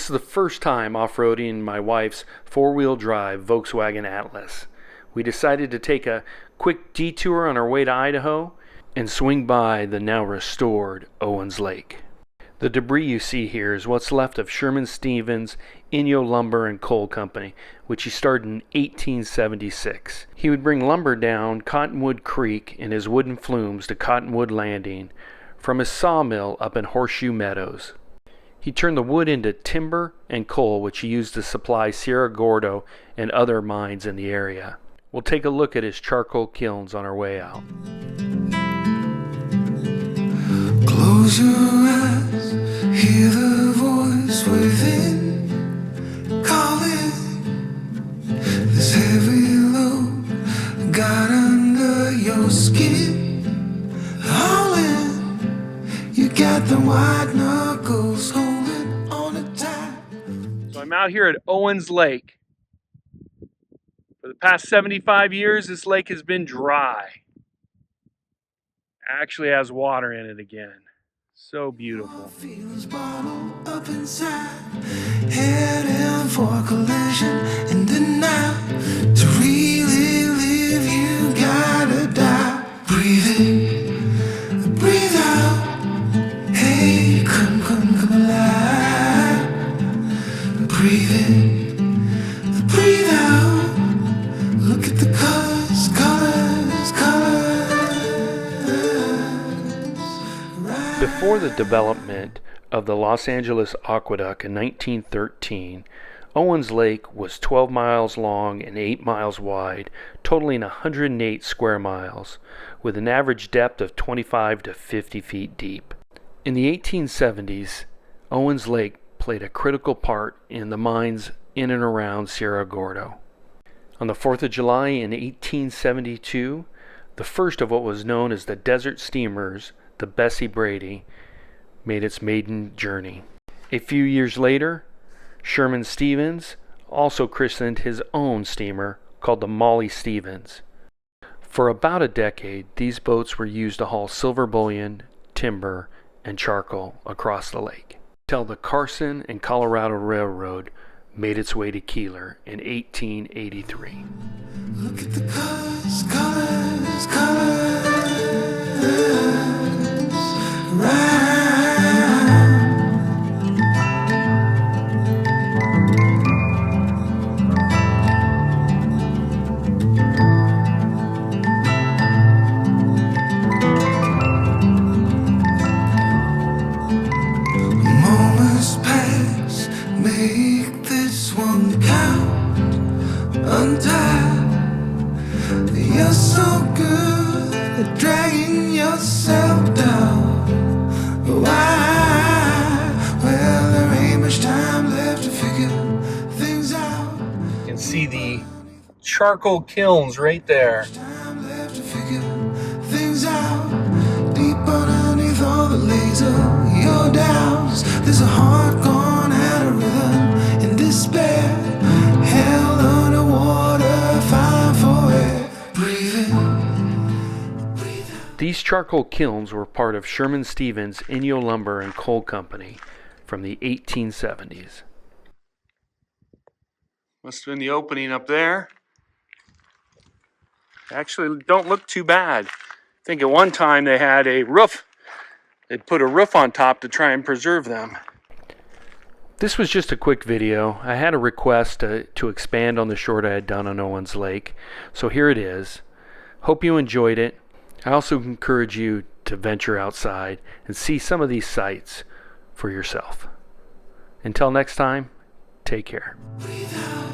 This is the first time off-roading my wife's four-wheel drive Volkswagen Atlas. We decided to take a quick detour on our way to Idaho and swing by the now restored Owens Lake. The debris you see here is what's left of Sherman Stevens' Inyo Lumber and Coal Company, which he started in 1876. He would bring lumber down Cottonwood Creek in his wooden flumes to Cottonwood Landing from his sawmill up in Horseshoe Meadows. He turned the wood into timber and coal, which he used to supply Cerro Gordo and other mines in the area. We'll take a look at his charcoal kilns on our way out. Close your eyes, hear the voice within, calling. This heavy load got under your skin, hauling. You got the white knuckles holding on it tight. So I'm out here at Owens Lake. For the past 75 years, this lake has been dry. Actually has water in it again. So beautiful. Feelings bottled up inside, heading for collision and denial. To really live, you gotta die. Breathe in, breathe out. Hey, come alive. Breathe in, breathe out. Look at the colors, colors. Before the development of the Los Angeles Aqueduct in 1913, Owens Lake was 12 miles long and 8 miles wide, totaling 108 square miles, with an average depth of 25 to 50 feet deep. In the 1870s, Owens Lake played a critical part in the mines in and around Cerro Gordo. On the 4th of July in 1872, the first of what was known as the desert steamers, the Bessie Brady, made its maiden journey. A few years later, Sherman Stevens also christened his own steamer called the Molly Stevens. For about a decade, these boats were used to haul silver bullion, timber, and charcoal across the lake, till the Carson and Colorado Railroad made its way to Keeler in 1883. Look at the colors, right. Moments pass, make this one count. Untie. You're so good at dragging yourself down. Why? Well, there ain't much time left to figure things out. You can see the charcoal kilns right there. Time left to figure things out. Deep underneath all the laser, your doubts. There's a heart gone out of rhythm in despair. Held underwater, fine for it. These charcoal kilns were part of Sherman Stevens' Inyo Lumber and Coal Company from the 1870s. Must have been the opening up there. Actually, don't look too bad. I think at one time they had a roof. They'd put a roof on top to try and preserve them. This was just a quick video. I had a request to expand on the short I had done on Owens Lake, so here it is. Hope you enjoyed it. I also encourage you to venture outside and see some of these sights for yourself. Until next time, take care. Breathe out.